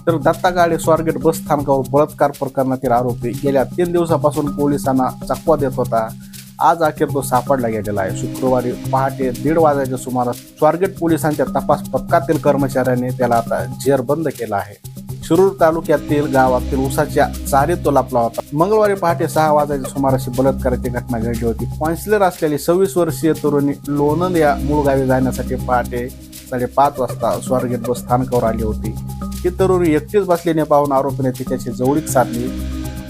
तर दत्ता गाडे स्वारगेट बस स्थानकावर बलात्कार प्रकरणातील आरोपी गेल्या 3 दिवसापासून पोलिसांना चकवा देत होता. आज अखेर तो सापडला गेलेला आहे. शुक्रवारी पहाटे 1:30 वाजण्याच्या सुमारास स्वारगेट पोलिसांच्या तपास पथकातील कर्मचाऱ्यांनी त्याला आता जेरबंद केला आहे. शिरूर तालुक्यातील गावातील ऊसाच्या चारीत तो लपला होता. मंगळवारी पहाटे 6 वाजण्याच्या सुमारास बलात्काराची घटना घडली होती. काउन्सिलर असलेली 26 वर्षीय तरुणी लोणंद या मूळ गावी जाण्यासाठी पहाटे 5:30 वाजता स्वारगेट बस स्थानकावर आली होती. ही तरुणी एकटीच बसल्याने पाहून आरोपीने तिच्याशी जवळीक साधली,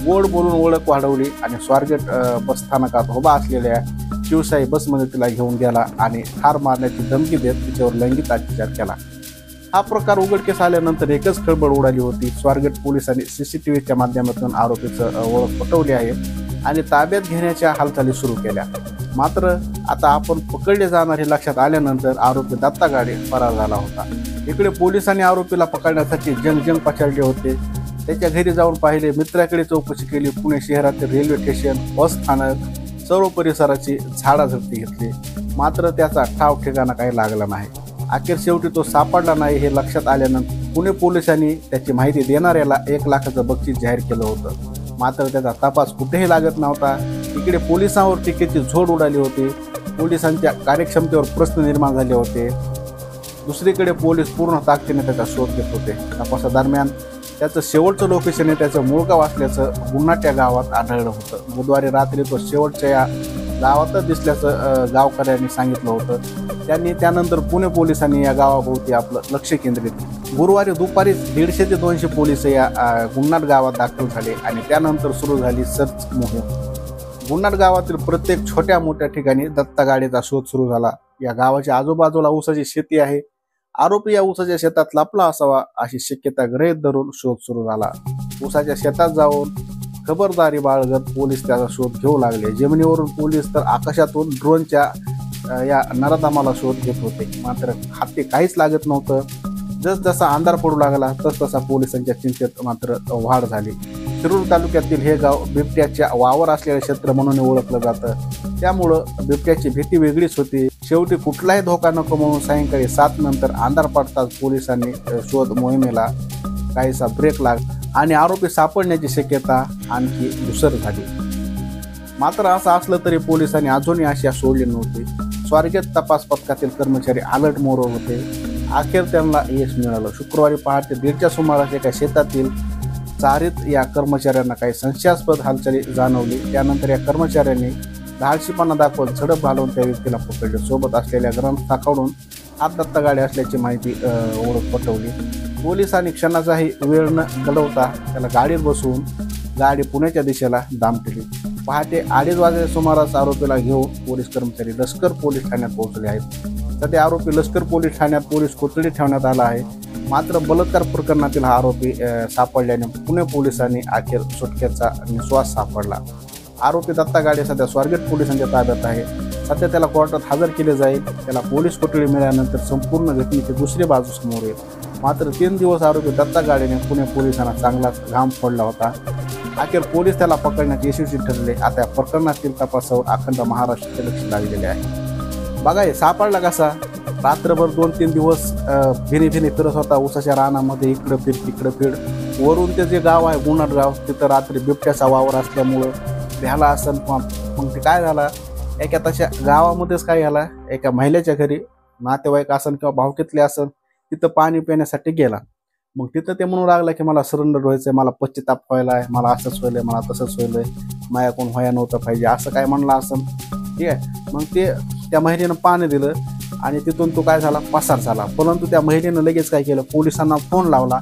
गोड बोलून ओळख वाढवली आणि स्वारगेट बस स्थानकात उभा असलेल्या शिवशाही बसमध्ये तिला घेऊन गेला आणि ठार मारण्याची धमकी देत तिच्यावर लैंगिक अत्याचार केला. हा प्रकार उघडकीस आल्यानंतर एकच खळबळ उडाली होती. स्वारगेट पोलिसांनी CCTVच्या माध्यमातून आरोपीचं ओळख पटवली आहे आणि ताब्यात घेण्याच्या हालचाली सुरू केल्या. मात्र आता आपण पकडले जाणार हे लक्षात आल्यानंतर आरोपी दत्ता गाडे फरार झाला होता. इकडे पोलिसांनी आरोपीला पकडण्यासाठी जंग पछाडले होते. त्याच्या घरी जाऊन पाहिले, मित्राकडे चौकशी केली, पुणे शहरातील रेल्वे स्टेशन, बस स्थानक, सर्व परिसराची झाडाझडती घेतली. मात्र त्याचा ठाव ठिकाणा काही लागला नाही. अखेर शेवटी तो सापडला नाही हे लक्षात आल्यानंतर पुणे पोलिसांनी त्याची माहिती देणाऱ्याला 1 लाखाचं बक्षीस जाहीर केलं होतं. मात्र त्याचा तपास कुठेही लागत नव्हता. इकडे पोलिसांवर टीकेची झोड उडाली होती. पोलिसांच्या कार्यक्षमतेवर प्रश्न निर्माण झाले होते. दुसरीकडे पोलीस पूर्ण ताकदीने त्याचा शोध घेत होते. तपासादरम्यान त्याचं शेवटचं लोकेशन हे त्याचं मूळ गाव असल्याचं गुन्हाट्या गावात आढळलं होतं. बुधवारी रात्री तो शेवटच्या या गावातच दिसल्याचं गावकऱ्यांनी सांगितलं होतं. त्यांनी त्यानंतर पुणे पोलिसांनी या गावाभोवती आपलं लक्ष केंद्रित केलं. गुरुवारी दुपारी 150 ते 200 पोलीस या गुन्हाट गावात दाखल झाले आणि त्यानंतर सुरू झाली सर्च मोहीम. गुन्हाट गावातील प्रत्येक छोट्या मोठ्या ठिकाणी दत्ता गाडेचा शोध सुरू झाला. या गावाच्या आजूबाजूला ऊसाची शेती आहे. आरोपी या ऊसाच्या शेतात लपला असावा अशी शक्यता गृहीत धरून शोध सुरू झाला. ऊसाच्या शेतात जाऊन खबरदारी बाळगत पोलीस त्याचा शोध घेऊ लागले. जमिनीवरून पोलीस तर आकाशातून ड्रोनच्या या नराधमाला शोध घेत होते. मात्र हाती काहीच लागत नव्हतं. जसजसा अंधार पडू लागला तसतसा पोलिसांच्या चिंतेत मात्र वाढ झाली. शिरूर तालुक्यातील हे गाव बिबट्याच्या वावर असलेले क्षेत्र म्हणून ओळखलं जातं. त्यामुळं बिबट्याची भीती वेगळीच होती. शेवटी कुठलाही धोका नको म्हणून सायंकाळी 7 नंतर अंधार पडताच पोलिसांनी शोध मोहिमेला काहीसा ब्रेक लागला आणि आरोपी सापडण्याची शक्यता आणखी धुसर झाली. मात्र असं असलं तरी पोलिसांनी अजूनही आशा सोडली नव्हती. स्वारगेट तपास पथकातील कर्मचारी अलर्ट मोड होते. अखेर त्यांना यश मिळालं. शुक्रवारी पहाटे 1:30च्या सुमारास एका शेतातील चारीत या कर्मचाऱ्यांना काही संशयास्पद हालचाली जाणवली. त्यानंतर या कर्मचाऱ्यांनी धाडशीपणा दाखवत झडप घालून त्या व्यक्तीला पकडले. सोबत असलेल्या ग्रंथाकडून हात दत्ता गाडे असल्याची माहिती ओळख पटवली. पोलिसांनी क्षणाचाही वेळ न घालवता त्याला गाडीत बसवून गाडी पुण्याच्या दिशेला दामटली. पहाटे 2:30 वाजल्या सुमारास आरोपीला घेऊन पोलीस कर्मचारी लष्कर पोलीस ठाण्यात पोहोचले आहेत. सध्या आरोपी लष्कर पोलीस ठाण्यात पोलीस कोठडीत ठेवण्यात आला आहे. मात्र बलात्कार प्रकरणातील हा आरोपी सापडल्याने पुणे पोलिसांनी अखेर सुटकेचा निश्वास सापडला. आरोपी दत्ता गाडे सध्या स्वारगेट पोलिसांच्या ताब्यात आहे. सध्या त्याला कोर्टात हजर केले जाईल. त्याला पोलीस कोठडी मिळाल्यानंतर संपूर्ण घटनेची दुसरी बाजू समोर येईल. मात्र 3 दिवस आरोपी दत्ता गाडेने पुणे पोलिसांना चांगलाच घाम फोडला होता. अखेर पोलीस त्याला पकडण्यात यशस्वी ठरले. आता या प्रकरणातील तपासावर अखंड महाराष्ट्राचे लक्ष लागलेले आहे. बघा हे सापडला कसा. रात्रभर 2-3 दिवस फिरी फिरत होता ऊसाच्या रानामध्ये. इकडं फिर तिकडं फिर. वरून ते जे गाव आहे गुन्हाट गाव, तिथं रात्री बिबट्याचा वावर असल्यामुळं भ्याला असन. मग ते काय झाला, एका तशा गावामध्येच काय झाला, एका महिलेच्या घरी नातेवाईक असन किंवा भावकीतले असन, तिथं पाणी पिण्यासाठी गेला. मग तिथं ते म्हणू लागला की मला सरेंडर व्हायचंय, मला पश्चाताप व्हायला आहे, मला असंच व्हायलंय, मला तसंच व्हायलंय, माया कोण व्हाया नव्हतं पाहिजे, असं काय म्हणलं असन. ठीक आहे. मग ते त्या महिलेनं पाणी दिलं आणि तिथून तो काय झाला, पसार झाला. परंतु त्या महिलेनं लगेच काय केलं, पोलिसांना फोन लावला.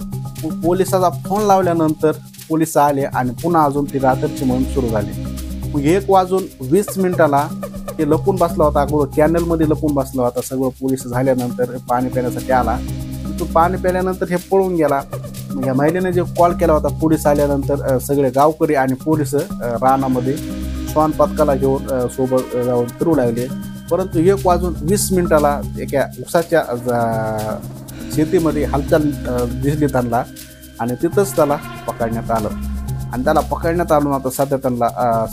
पोलिसाचा फोन लावल्यानंतर पोलिस आले आणि पुन्हा अजून ती रात्रीची मोहीम सुरू झाली. मग 1:20 ते लपून बसला होता. अगोदर कॅनलमध्ये लपून बसला होता. सगळं पोलीस झाल्यानंतर पाणी पिण्यासाठी आला. तो पाणी प्यायल्यानंतर हे पळून गेला. मग या महिलेने जे कॉल केला होता, पोलीस आल्यानंतर सगळे गावकरी आणि पोलीस रानामध्ये श्वान पथकाला घेऊन सोबत जाऊन फिरू लागले. परंतु 1:20 एका ऊसाच्या शेतीमध्ये हालचाल दिसली त्यांना आणि तिथंच त्याला पकडण्यात आलं. आणि त्याला पकडण्यात आलं. आता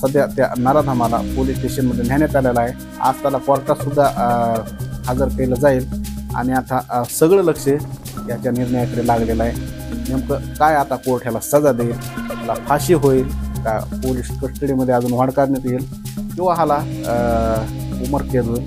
सध्या त्या नराधमाला पोलीस स्टेशनमध्ये नेण्यात आलेला आहे. आज त्याला कोर्टात सुद्धा हजर केलं जाईल. आणि आता सगळं लक्ष याच्या निर्णयाकडे लागलेला आहे. नेमकं काय आता कोर्ट ह्याला सजा देईल, ह्याला फाशी होईल का पोलीस कस्टडीमध्ये अजून वाढ करण्यात येईल किंवा ह्याला उमरकैद होईल